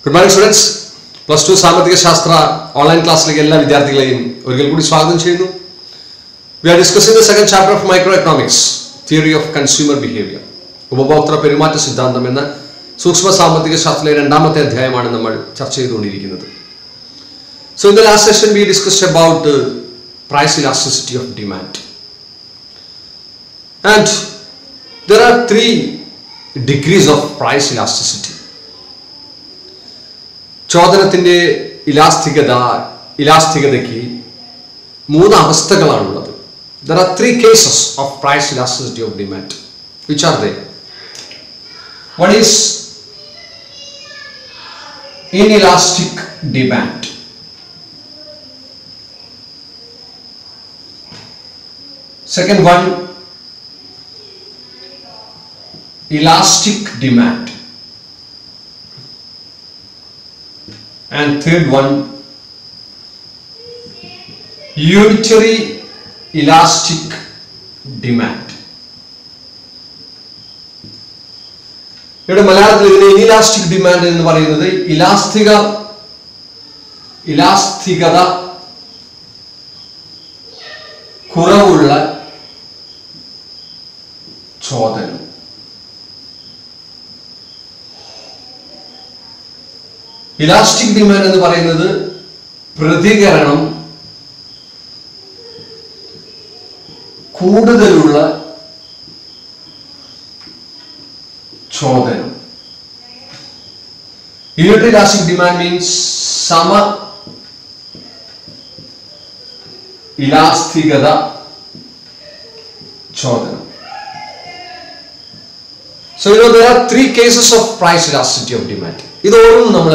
Good morning students. Plus 2 Samathika Shastra online class like ella vidyarthikaleyum orikal koodi swagatham cheyunu. We are discussing the second chapter of microeconomics, theory of consumer behavior. ഉപഭോക്തൃ പെരുമാറ്റ സിദ്ധാന്തം എന്ന സൂക്ഷ്മ സാമ്പത്തിക ശാസ്ത്രത്തിലെ രണ്ടാമത്തെ അധ്യായമാണ് നമ്മൾ ചർച്ച ചെയ്തുകൊണ്ടിരിക്കുന്നത്. So in the last session we discussed about price elasticity of demand. And there are 3 degrees of price elasticity. ചോദനത്തിന്റെ ഇലാസ്തികതയ്ക്ക് 3 അവസ്ഥകളാണുള്ളത്. There are 3 cases of price elasticity of demand. Which are they? One is inelastic demand. Second one, elastic demand. And third one, unitary elastic demand. ഇവിടെ മലയാളത്തിൽ ഇതിനെ elastic demand എന്ന് പറയുന്നത് ഇലാസ്തികത കുറവുള്ള ചോദനം. Elastic demand എന്ന് പറയുന്നത് പ്രതികരണം കൂടുതലുള്ള ചോദനം. Unitary elastic demand means സമ ഇലാസ്തികത ചോദനം. So there are 3 cases of price elasticity of demand. ഇതോരോന്നും നമ്മൾ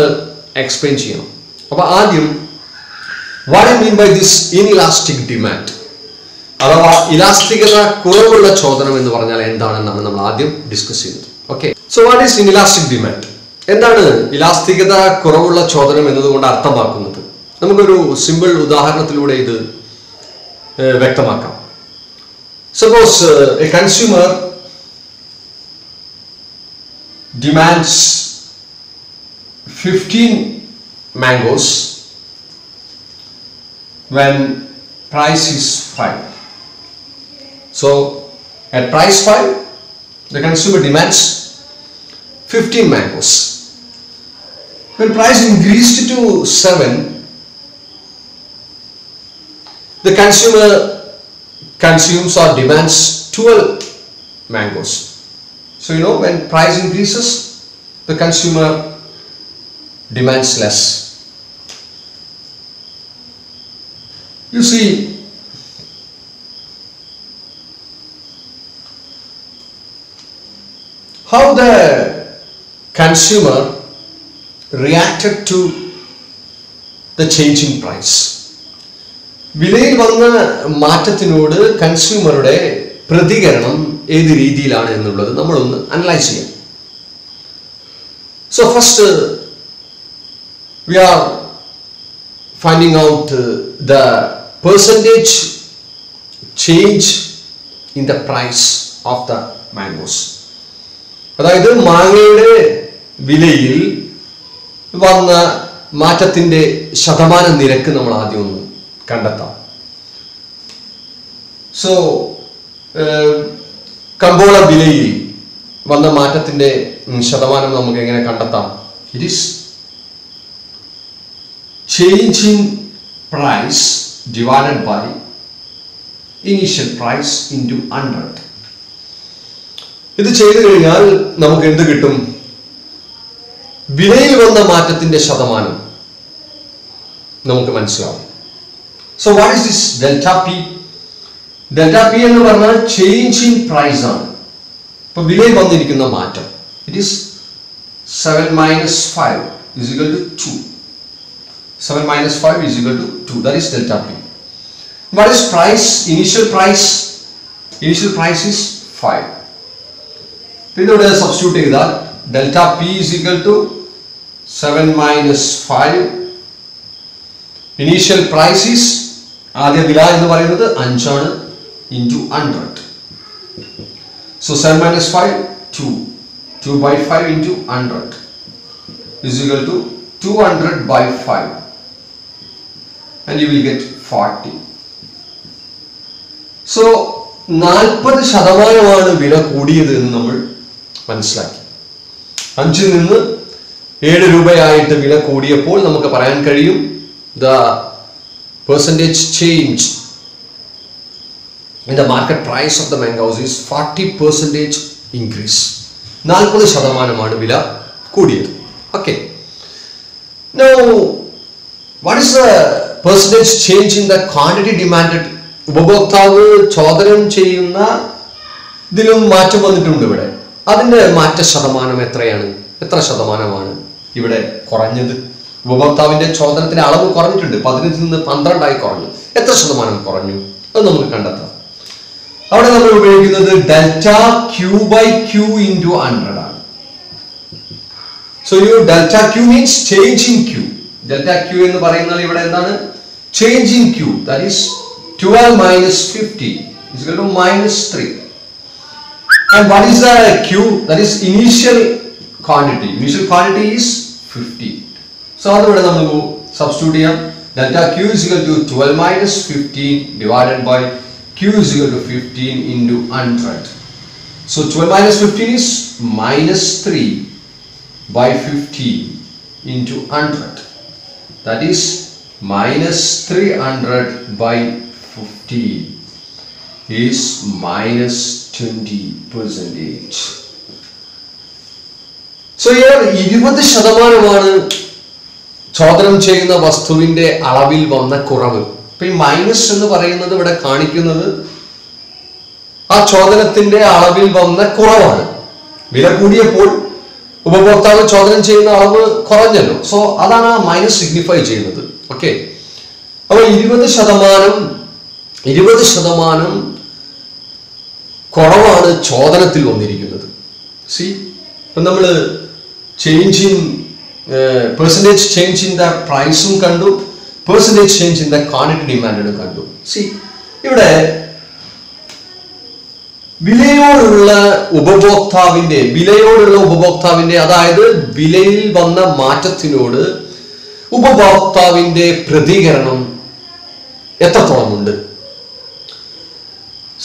എക്സ്പ്ലെയിൻ ചെയ്യണം. അപ്പോൾ ആദ്യം what I mean by this inelastic demand, അഥവാ ഇലാസ്തികത കുറവുള്ള ചോദനം എന്ന് പറഞ്ഞാൽ എന്താണെന്നാണ് നമ്മൾ ആദ്യം ഡിസ്കസ് ചെയ്യുന്നത്. Okay, so what is inelastic demand? എന്താണ് ഇലാസ്തികത കുറവുള്ള ചോദനം എന്നതുകൊണ്ട് അർത്ഥമാക്കുന്നത്? നമുക്കൊരു സിമ്പിൾ ഉദാഹരണത്തിലൂടെ ഇത് വ്യക്തമാക്കാം. Suppose a consumer demands 15 mangoes when price is 5. So at price 5, the consumer demands 15 mangoes. When price increased to 7, the consumer consumes or demands 12 mangoes. So when price increases, the consumer demands less. You see, how the consumer reacted to the changing price. വിലയിൽ വന്ന മാറ്റത്തിനോട് കൺസ്യൂമറുടെ പ്രതികരണം ഏത് രീതിയിലാണ് എന്നുള്ളത് നമ്മളൊന്ന് analyse ചെയ്യാം. So first we are finding out the percentage change in the price of the mangoes. അതായത് മാങ്ങയുടെ വിലയിൽ വന്ന മാറ്റത്തിന്റെ ശതമാന നിരക്ക് നമ്മൾ ആദ്യം ഒന്ന് കണ്ടെത്താം. സോ കമ്പോള വിലയിൽ വന്ന മാറ്റത്തിന്റെ ശതമാനം നമുക്ക് എങ്ങനെ കണ്ടെത്താം? It is change in price divided by initial price into 100. ഇത് ചെയ്തു കഴിഞ്ഞാൽ നമുക്ക് എന്ത് കിട്ടും? വിലയിൽ വന്ന മാറ്റത്തിന്റെ ശതമാനം നമുക്ക് മനസ്സിലാവും. So what is this delta P? Delta P എന്ന് പറഞ്ഞാൽ ചേഞ്ച് ഇൻ പ്രൈസ് ആണ്. ഇപ്പൊ വിലയിൽ വന്നിരിക്കുന്ന മാറ്റം it is 7 minus 5 is equal to 2. 7 minus 5 is equal to 2. That is delta P. What is price? Initial price is 5. Then substitute ചെയ്താൽ delta P is equal to 7 minus 5. Initial price is ആദ്യ വില എന്ന് പറയുന്നത് 5 ആണ് into 100. So 7 minus 5 2. 2 by 5 into 100 is equal to 200 by 5 and you will get 40. So 40% വില കൂടിയത് എന്ന് നമ്മൾ മനസ്സിലാക്കി. 5 നിന്ന് 7 രൂപയായിട്ട് വില കൂടിയപ്പോൾ നമുക്ക് പറയാൻ കഴിയും the percentage change in the market price of the mangoes is 40% increase. 40% വില കൂടിയത്. Okay. Now, what is the percentage change in the quantity demanded? ഉപഭോക്താവ് ചോദനം ചെയ്യുന്ന ഇതിലും മാറ്റം വന്നിട്ടുണ്ട് ഇവിടെ. അതിന്റെ മാറ്റ ശതമാനം എത്രയാണ്? എത്ര ശതമാനമാണ് ഇവിടെ കുറഞ്ഞത്? ഉപഭോക്താവിന്റെ ചോദനത്തിന്റെ അളവ് കുറഞ്ഞിട്ടുണ്ട്. 15 നിന്ന് 12 ആയി കുറഞ്ഞു. എത്ര ശതമാനം കുറഞ്ഞു? അത് നമുക്ക് കണ്ടെത്താം. അവിടെ നമ്മൾ ഉപയോഗിക്കുന്നത് delta Q by Q into 100 ആണ്. So your delta Q means change in Q. Delta Q എന്ന് പറയുന്നത് ഇവിടെ എന്താണ്? Change in Q. That is 12 minus 50 is equal to minus 3. And what is the Q? That is initial quantity. Initial quantity is 50. So ഇവിടെ നമുക്ക് substitute ചെയ്യാം. Delta Q is equal to 12 minus 15 divided by Q is equal to 15 into 100. So 12 minus 15 is minus 3 by 15 into 100. That is minus 300 by 15 is minus 20%. So here 20% ചോദനം ചെയ്യുന്ന വസ്തുവിന്റെ അളവിൽ വന്ന കുറവ്. ഇപ്പൊ ഈ മൈനസ് എന്ന് പറയുന്നത് ഇവിടെ കാണിക്കുന്നത് ആ ചോദനത്തിന്റെ അളവിൽ വന്ന കുറവാണ്. വില കൂടിയപ്പോൾ ഉപഭോക്താവ് ചോദനം ചെയ്യുന്ന അളവ് കുറഞ്ഞല്ലോ. സോ അതാണ് ആ മൈനസ് സിഗ്നിഫൈ ചെയ്യുന്നത്. ഓക്കെ. അപ്പോൾ 20% കുറവാണ് ചോദനത്തിൽ വന്നിരിക്കുന്നത്. സി ഇപ്പം നമ്മൾ change in percentage change in the പ്രൈസും കണ്ടു, percentage change in the quantity ഡിമാൻഡും കണ്ടു. സി ഇവിടെ വിലയോടുള്ള ഉപഭോക്താവിന്റെ അതായത് വിലയിൽ വന്ന മാറ്റത്തിനോട് ഉപഭോക്താവിന്റെ പ്രതികരണം എത്രത്തോളമുണ്ട്?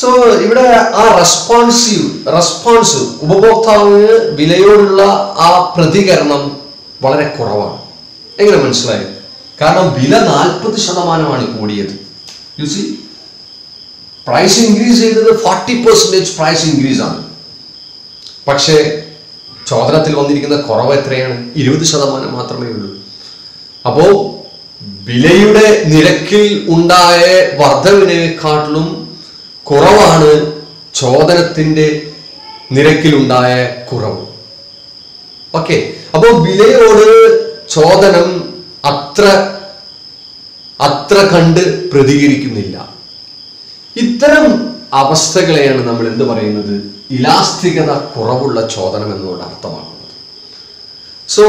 സോ ഇവിടെ ആ റെസ്പോൺസ് ഉപഭോക്താവിന് വിലയോടുള്ള ആ പ്രതികരണം വളരെ കുറവാണ്. എങ്ങനെ മനസ്സിലായി? കാരണം വില 40% കൂടിയത്. യു സി പ്രൈസ് ഇൻക്രീസ് ചെയ്തത് 40% പ്രൈസ് ഇൻക്രീസ് ആണ്. പക്ഷേ ചോദനത്തിൽ വന്നിരിക്കുന്ന കുറവ് എത്രയാണ്? 20% മാത്രമേ ഉള്ളൂ. അപ്പോ വിലയുടെ നിരക്കിൽ ഉണ്ടായ വർധനവിനെക്കാട്ടിലും കുറവാണ് ചോദനത്തിന്റെ നിരക്കിലുണ്ടായ കുറവ്. ഓക്കെ. അപ്പോ വിലയോട് ചോദനം അത്ര കണ്ട് പ്രതികരിക്കുന്നില്ല. ഇത്തരം അവസ്ഥകളെയാണ് നമ്മൾ എന്ത് പറയുന്നത്? ഇലാസ്തികത കുറവുള്ള ചോദനം എന്നതുകൊണ്ട് അർത്ഥമാക്കുന്നത്. So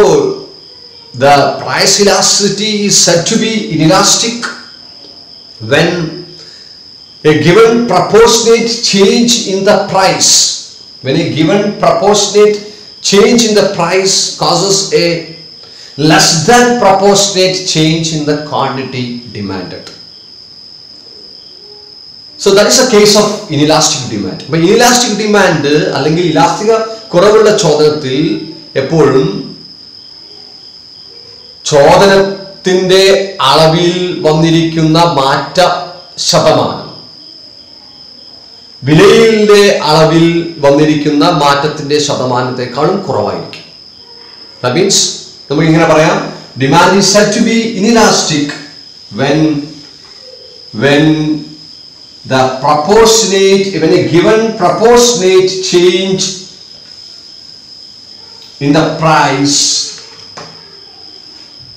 the price elasticity is said to be inelastic when a given proportionate change in the price causes a less than proportionate change in the quantity demanded. So that is a case of inelastic demand. But inelastic demand അല്ലെങ്കിൽ ഇലാസ്തിക കുറവുള്ള ചോദനത്തിൽ എപ്പോഴും ചോദനത്തിന്റെ അളവിൽ വന്നിരിക്കുന്ന മാറ്റ ശതമാനം വിലയുടെ അളവിൽ വന്നിരിക്കുന്ന മാറ്റത്തിന്റെ ശതമാനത്തെക്കാളും കുറവായിരിക്കും. That means നമുക്ക് ഇങ്ങനെ പറയാം, demand is said to be inelastic when a given proportionate change in the price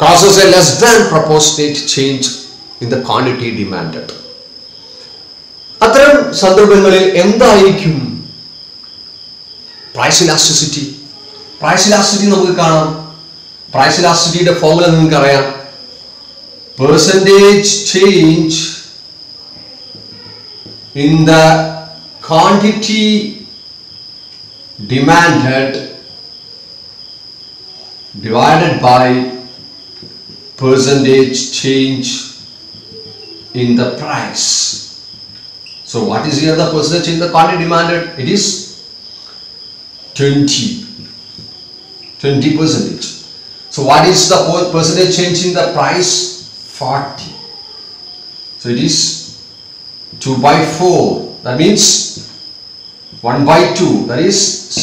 causes a less than proportionate change in the quantity demanded. അത്തരം സന്ദർഭങ്ങളിൽ എന്തായിരിക്കും പ്രൈസ് ഇലാസ്റ്റിസിറ്റി? പ്രൈസ് ഇലാസ്റ്റിസിറ്റി നമുക്ക് കാണാം. പ്രൈസ് ഇലാസ്റ്റിസിറ്റിയുടെ ഫോർമുല നിങ്ങൾക്ക് അറിയാം. Percentage change in the quantity demanded divided by percentage change in the price. So what is here the percentage in the quantity demanded? It is 20%. So what is the percentage change in the price? 40. So it is 2 by 4. That means 1 by 2. That is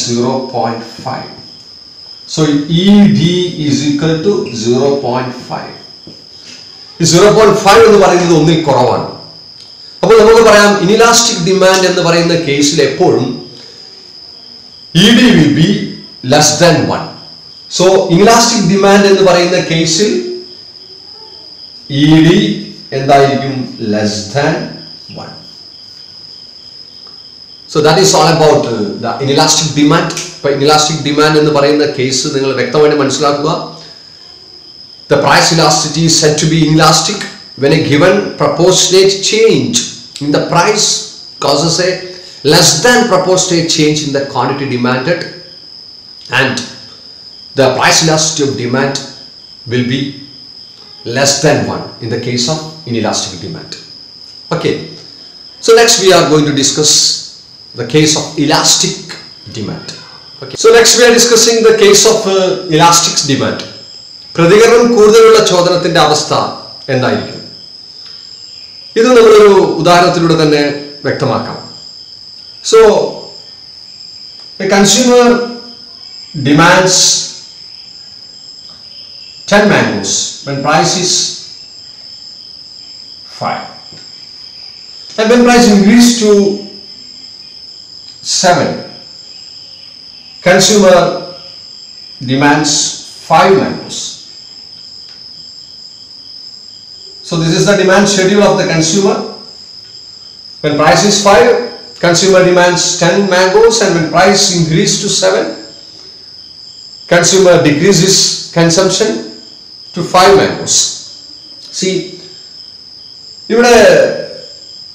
0.5. So ED is equal to 0.5. ഈ 0.5 എന്ന് പറയുന്നത് ഒന്നിൽ കുറവാണ്. അപ്പോൾ നമുക്ക് പറയാം inelastic demand എന്ന് പറയുന്ന കേസിൽ എപ്പോഴും ED will be less than 1. So inelastic demand എന്ന് പറയുന്ന കേസിൽ ED എന്തായിരിക്കും? less than 1. So that is all about the inelastic demand. ഇപ്പോൾ inelastic demand എന്ന് പറയുന്ന കേസ് നിങ്ങൾ വ്യക്തമായിട്ട് മനസ്സിലാക്കുക. The price elasticity is said to be inelastic when a given proportionate change in the price causes a less than proportionate change in the quantity demanded, and the price elasticity of demand will be less than 1 in the case of inelastic demand. Okay, so next we are going to discuss the case of elastic demand. Okay, so next we are discussing the case of elastic demand. പ്രതികരണം കൂടുതലുള്ള ചോദനത്തിന്റെ അവസ്ഥ എന്തായിരിക്കും? ഇത് നമ്മളൊരു ഉദാഹരണത്തിലൂടെ തന്നെ വ്യക്തമാക്കാം. So a consumer demands 10 mangoes when price is 5, and when price increases to 7, consumer demands 5 mangoes. So this is the demand schedule of the consumer. When price is 5, consumer demands 10 mangoes, and when price increases to 7, consumer decreases consumption to 5 mangoes. See, ഇവിടെ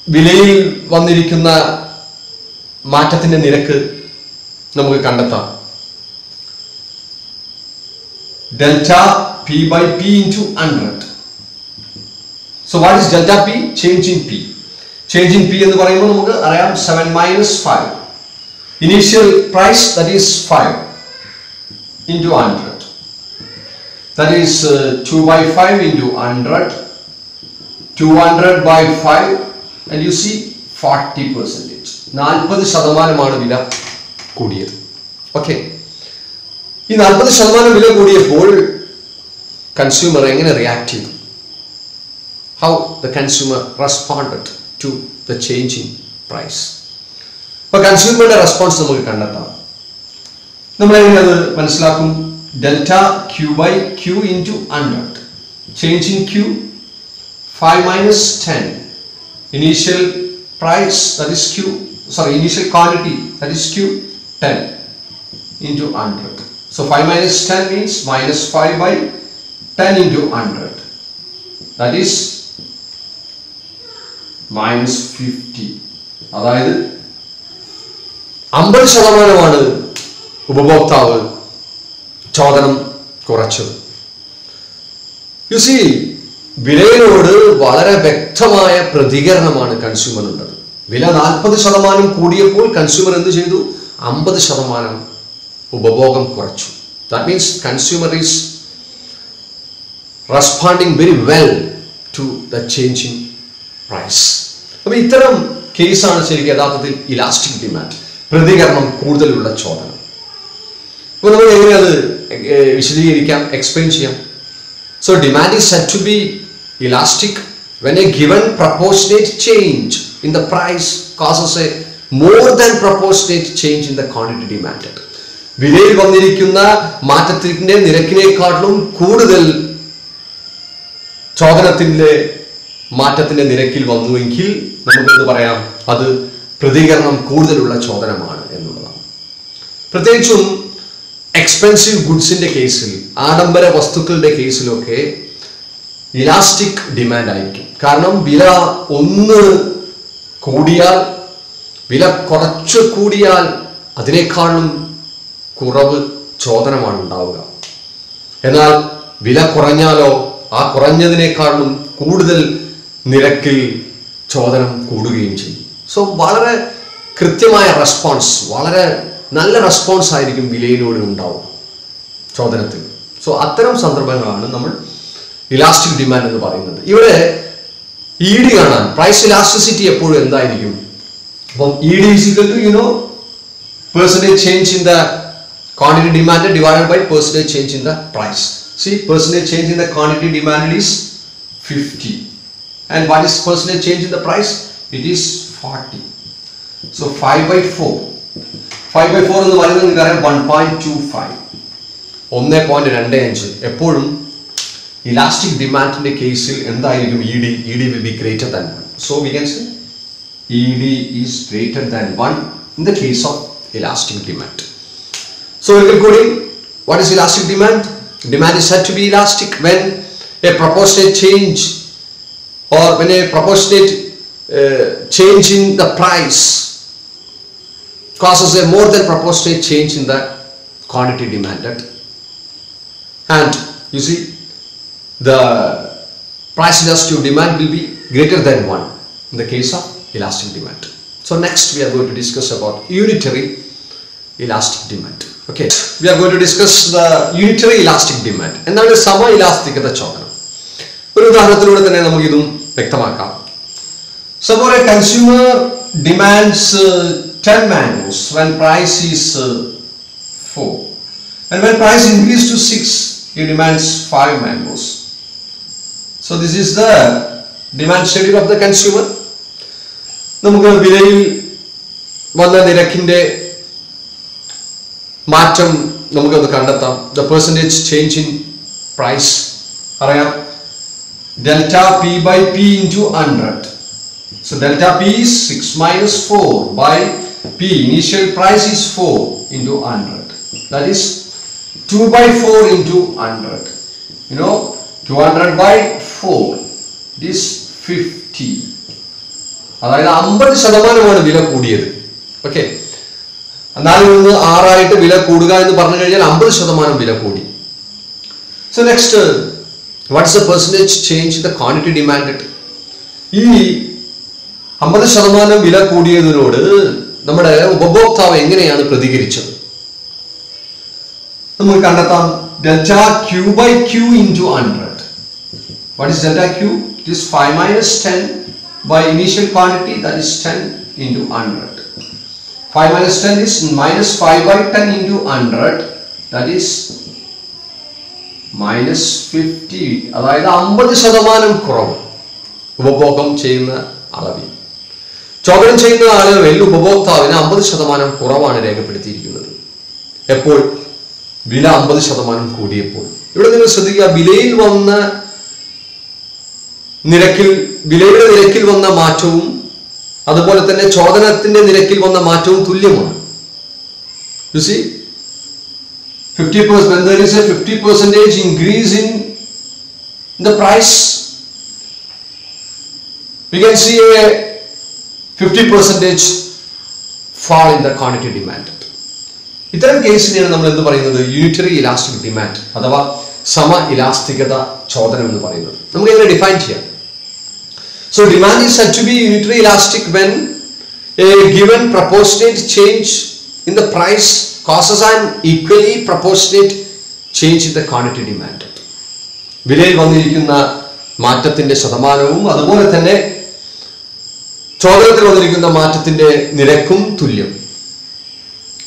വിലയിൽ വന്നിരിക്കുന്ന മാറ്റത്തിന്റെ നിരക്ക് നമുക്ക് കണ്ടെത്താം. Delta P by P into 100. So what is delta P? Change in P. Change in P എന്ന് പറയുമ്പോൾ നമുക്ക് അറിയാം 7 minus 5. Initial price, that is 5 into 100. That is 2 by 5 into 100. 200 by 5, and you see 40%. 40% വില കൂടിയത്. ഓക്കെ, ഈ 40% വില കൂടിയപ്പോൾ consumer എങ്ങനെ റിയാക്ട് ചെയ്തു? How the consumer responded to the change in price. അപ്പോൾ കൺസ്യൂമറുടെ റെസ്പോൺസ് നമുക്ക് കണ്ടെത്താം. നമ്മൾ എങ്ങനെ അത് മനസ്സിലാക്കും? Delta Q by Q into 100. Change in Q 5 minus 10. Initial price, that is Q, sorry, initial quantity, that is Q, 10 into 100. So 5 minus 10 means minus 5 by 10 into 100. That is minus 50. അതായത് 50% ഉപഭോക്താവ് ചോദനം കുറച്ചത്. You see, വിലയിനോട് വളരെ വ്യക്തമായ പ്രതികരണമാണ് കൺസ്യൂമറിനുള്ളത്. വില 40% കൂടിയപ്പോൾ consumer എന്ത് ചെയ്തു? 50% ഉപഭോഗം കുറച്ചു. That means consumer is responding very well to the change in price. അപ്പോൾ ഇത്തരം കേസാണ് ശരിക്കും യഥാർത്ഥത്തിൽ ഇലാസ്റ്റിക് ഡിമാൻഡ്, പ്രതികരണം കൂടുതലുള്ള ചോദനം. അപ്പോൾ നമ്മൾ എങ്ങനെ അത് വിശദീകരിക്കാം, എക്സ്പ്ലെയിൻ ചെയ്യാം? So demand is said to be elastic when a given proportionate change in the price causes a more than proportionate change in the quantity demanded. വിലയിൽ വന്നിരിക്കുന്ന മാറ്റത്തിന്റെ നിരക്കിനേക്കാളും കൂടുതൽ ചോദനത്തിന്റെ മാറ്റത്തിന്റെ നിരക്കിൽ വന്നുവെങ്കിൽ നമുക്കെന്ത് പറയാം? അത് പ്രതികരണം കൂടുതലുള്ള ചോദനമാണ് എന്നുള്ളതാണ്. പ്രത്യേകിച്ചും എക്സ്പെൻസീവ് ഗുഡ്സിന്റെ കേസിൽ, ആഡംബര വസ്തുക്കളുടെ കേസിലൊക്കെ ഇലാസ്റ്റിക് ഡിമാൻഡ് ആയിരിക്കും. കാരണം വില ഒന്ന് കൂടിയാൽ, വില കുറച്ച് കൂടിയാൽ അതിനേക്കാളും കുറവ് ചോദനമാണ് ഉണ്ടാവുക. എന്നാൽ വില കുറഞ്ഞാലോ ആ കുറഞ്ഞതിനേക്കാളും കൂടുതൽ നിരക്കിൽ ചോദനം കൂടുകയും ചെയ്യും. സോ വളരെ കൃത്യമായ റെസ്പോൺസ്, വളരെ നല്ല റെസ്പോൺസ് ആയിരിക്കും വിലയിലൂടെ ഉണ്ടാവുക ചോദനത്തിൽ. സോ അത്തരം സന്ദർഭങ്ങളാണ് നമ്മൾ ഇലാസ്റ്റിക് ഡിമാൻഡ് എന്ന് പറയുന്നത്. ഇവിടെ ED കാണാൻ, പ്രൈസ് ഇലാസ്റ്റിസിറ്റി എപ്പോഴും എന്തായിരിക്കും? അപ്പം ED is equal to percentage change in the quantity demanded divided by percentage change in the price. See, percentage change in the quantity demanded is 50, and what is percentage change in the price? It is 40. So 5/4 എന്ന് പറയുന്നത് നിങ്ങൾക്കറിയാം 1.25, 1.25. എപ്പോഴും elastic ഡിമാൻഡിന്റെ കേസിൽ എന്തായിരിക്കും? ED will be greater than 1. So we can say ED is greater than 1 in the case of elastic demand. So including what is elastic demand? Demand is said to be elastic when a proportionate change or when a proportionate change in the price causes a more than proportionate change in the quantity demanded. And you see, the price elastic demand will be greater than 1 in the case of elastic demand. So next we are going to discuss about unitary elastic demand. Okay, we are going to discuss the unitary elastic demand. എന്താണ് സമ ഇലാസ്തികത ചോദനം? ഒരു ഉദാഹരണത്തിലൂടെ തന്നെ നമുക്ക് ഇതും വ്യക്തമാക്കാം. Suppose a consumer demands 10 mangoes when price is 4, and when price increases to 6, he demands 5 mangoes. So this is the demand schedule of the consumer. നമുക്ക് വിലയിൽ വന്ന നിരക്കിന്റെ മാറ്റം നമുക്കൊന്ന് കണ്ടെത്താം. The percentage change in price അറിയാം, delta P/P into 100. So delta P is 6 minus 4 by P. Initial price is 4 into 100. That is 2/4 into 100. 200 by 4. It is 50. അതായത് 50% വില കൂടിയത്. ഓക്കെ, 4 നിന്ന് 6 വില കൂടുക എന്ന് പറഞ്ഞു കഴിഞ്ഞാൽ 50% വില കൂടി. So next, what is the percentage change in the quantity demanded? ഈ 50% വില കൂടിയതിനോട് നമ്മുടെ ഉപഭോക്താവ് എങ്ങനെയാണ് പ്രതികരിച്ചത്? നമുക്ക് കണ്ടെത്താം. Delta Q/Q into 100. What is delta Q? It is 5 minus 10 by initial quantity, that is 10 into 100. 5 minus 10 is minus 5 by 10 into 100, that is minus 50. അതായത് 50% കുറവ് ഉപഭോഗം ചെയ്യുന്ന അളവിൽ. ചോദനം ചെയ്യുന്ന ആളുകളിൽ ഉപഭോക്താവിന് 50% കുറവാണ് രേഖപ്പെടുത്തിയിരിക്കുന്നത്. എപ്പോൾ? വില 50% കൂടിയപ്പോൾ. ഇവിടെ നിങ്ങൾ ശ്രദ്ധിക്കുക, വിലയുടെ നിരക്കിൽ വന്ന മാറ്റവും അതുപോലെ തന്നെ ചോദനത്തിന്റെ നിരക്കിൽ വന്ന മാറ്റവും തുല്യമാണ്. You see, 50%, when there is a 50% increase in the price, we can see a 50% fall in the quantity demanded. ഇത്തരം കേസിനെയാണ് നമ്മൾ എന്ത് പറയുന്നത്? യൂണിറ്ററി ഇലാസ്റ്റിക് ഡിമാൻഡ് അഥവാ സമ ഇലാസ്തികത ചോദനം എന്ന് പറയുന്നത്. നമുക്ക് എങ്ങനെ ഡിഫൈൻ ചെയ്യാം? So demand is said to be unitary elastic when a given proportionate change in the price causes an equally proportionate change in the quantity demanded. വിലയിൽ വന്നിരിക്കുന്ന മാറ്റത്തിന്റെ ശതമാനവും അതുപോലെ തന്നെ ചോദനത്തിൽ വന്നിരിക്കുന്ന മാറ്റത്തിന്റെ നിരക്കും തുല്യം.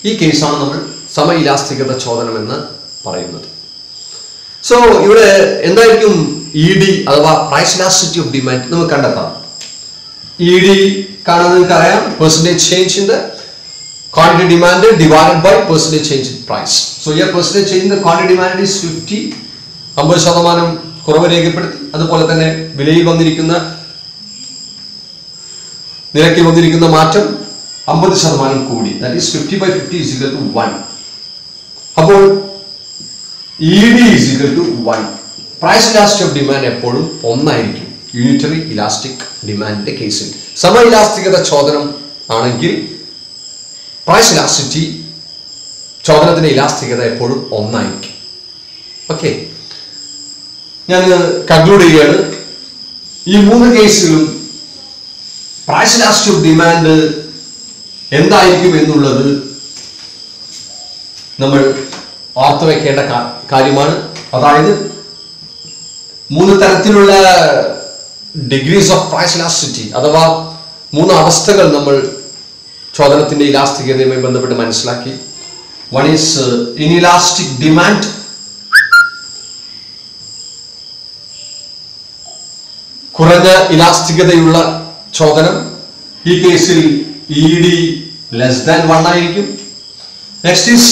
ഈ കേസാണ് നമ്മൾ സമ ഇലാസ്തികത ചോദനം എന്ന് പറയുന്നത്. സോ ഇവിടെ എന്തായിരിക്കും ED അഥവാ പ്രൈസ് ഇലാസ്റ്റിസിറ്റി ഓഫ് ഡിമാൻഡ്? നമുക്ക് കണ്ടെത്താം. ED കാണുന്നത് നിങ്ങൾക്കറിയാം, percentage change in the quantity demand divided by percentage change in price. So here percentage change in the quantity demand is 50, 50% കുറവ് രേഖപ്പെടുത്തി. അതുപോലെ തന്നെ വിലയിൽ വന്നിരിക്കുന്ന നിരക്കിൽ വന്നിരിക്കുന്ന മാറ്റം 50% കൂടി. That is 50/50 is equal to 1. അപ്പോൾ ED is equal to 1. Price elastic of demand എപ്പോഴും 1 ആയിരിക്കും യൂണിറ്ററി ഇലാസ്റ്റിക് ഡിമാൻഡിന്റെ കേസിൽ. സമ ഇലാസ്തികത ചോദനം ആണെങ്കിൽ പ്രൈസ് ഇലാസ്റ്റിസിറ്റി, ചോദനത്തിന്റെ ഇലാസ്തികത എപ്പോഴും 1 ആയിരിക്കും. ഓക്കെ, ഞാൻ കൺക്ലൂഡ് ചെയ്യുകയാണ്. ഈ 3 കേസുകളും പ്രൈസ് ഇലാസ്റ്റിസിറ്റി ഓഫ് ഡിമാൻഡ് എന്തായിരിക്കും എന്നുള്ളത് നമ്മൾ ഓർത്തു വെക്കേണ്ട കാര്യമാണ്. അതായത് 3 തരത്തിലുള്ള ഡിഗ്രീസ് ഓഫ് പ്രൈസ് ഇലാസ്റ്റിസിറ്റി അഥവാ 3 അവസ്ഥകൾ നമ്മൾ ചോദനത്തിന്റെ ഇലാസ്തികതയുമായി ബന്ധപ്പെട്ട് മനസ്സിലാക്കി. വൺ ഈസ് ഇൻഇലാസ്റ്റിക് ഡിമാൻഡ്, കുറഞ്ഞ ഇലാസ്തികതയുള്ള ചോദനം. ഈ കേസിൽ ED <1 ആയിരിക്കും. നെക്സ്റ്റ് ഈസ്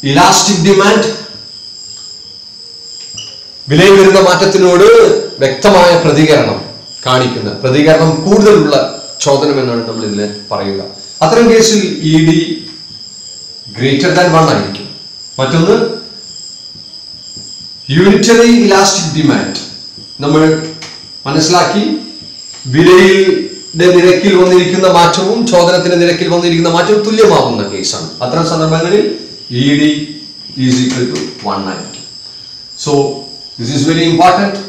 ഇലാസ്റ്റിക് ഡിമാൻഡ്, വിലയിൽ വരുന്ന മാറ്റത്തിനോട് വ്യക്തമായ പ്രതികരണം കാണിക്കുന്ന, പ്രതികരണം കൂടുതലുള്ള ചോദനം എന്നാണ് നമ്മൾ ഇതിൽ പറയുക. അത്തരം കേസിൽ ED <1 ആയിരിക്കും. മറ്റൊന്ന് യൂണിറ്ററി ഇലാസ്റ്റിക് ഡിമാൻഡ്, നമ്മൾ മനസ്സിലാക്കി വിലയുടെ നിരക്കിൽ വന്നിരിക്കുന്ന മാറ്റവും ചോദനത്തിന്റെ നിരക്കിൽ വന്നിരിക്കുന്ന മാറ്റവും തുല്യമാകുന്ന കേസാണ്. അത്തരം സന്ദർഭങ്ങളിൽ ED = 1 ആയിരിക്കും. So this is very important.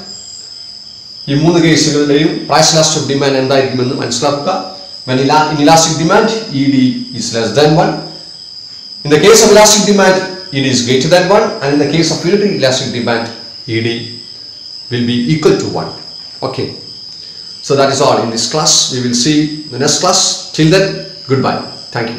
ഈ 3 കേസുകളുടെയും പ്രൈസ് ഇലാസ്റ്റിസിറ്റി ഓഫ് ഡിമാൻഡ് എന്തായിരിക്കുമെന്ന് മനസ്സിലാക്കുക. When in elastic demand, ED is less than 1. In the case of elastic demand, ED is greater than 1, and in the case of unitary elastic demand, ED will be equal to 1. Okay. So that is all in this class. We will see the next class. Till then, goodbye. Thank you.